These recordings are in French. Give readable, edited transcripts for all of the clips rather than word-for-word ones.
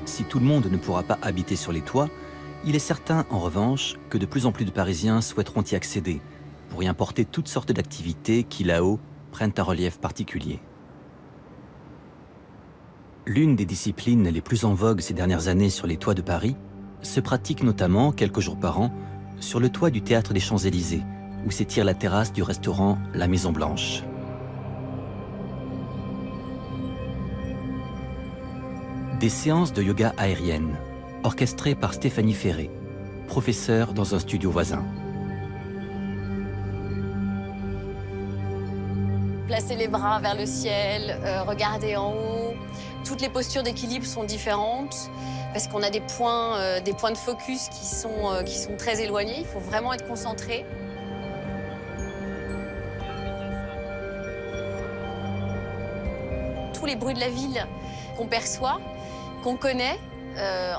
Si tout le monde ne pourra pas habiter sur les toits, il est certain, en revanche, que de plus en plus de Parisiens souhaiteront y accéder, pour y importer toutes sortes d'activités qui, là-haut, prennent un relief particulier. L'une des disciplines les plus en vogue ces dernières années sur les toits de Paris se pratique notamment, quelques jours par an, sur le toit du Théâtre des Champs-Élysées, où s'étire la terrasse du restaurant La Maison Blanche. Des séances de yoga aérienne, orchestrées par Stéphanie Ferré, professeure dans un studio voisin. Placer les bras vers le ciel, regarder en haut. Toutes les postures d'équilibre sont différentes parce qu'on a des points de focus qui sont très éloignés. Il faut vraiment être concentré. Tous les bruits de la ville qu'on perçoit, qu'on connaît,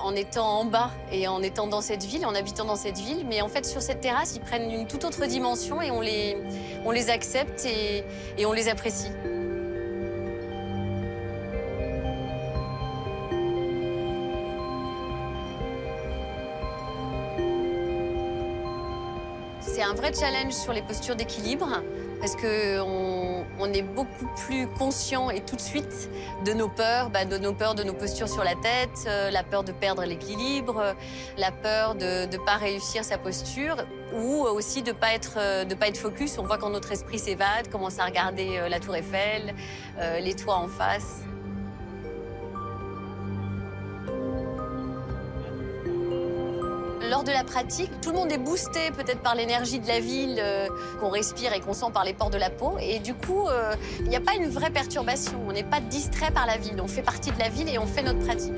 en étant en bas et en étant dans cette ville, en habitant dans cette ville. Mais en fait, sur cette terrasse, ils prennent une toute autre dimension et on les accepte et on les apprécie. C'est un vrai challenge sur les postures d'équilibre parce qu'on est beaucoup plus conscient et tout de suite de nos peurs, de nos postures sur la tête, la peur de perdre l'équilibre, la peur de ne pas réussir sa posture ou aussi de pas être focus. On voit quand notre esprit s'évade, commence à regarder la Tour Eiffel, les toits en face. Lors de la pratique, tout le monde est boosté peut-être par l'énergie de la ville qu'on respire et qu'on sent par les pores de la peau. Et du coup, il n'y a pas une vraie perturbation. On n'est pas distrait par la ville. On fait partie de la ville et on fait notre pratique.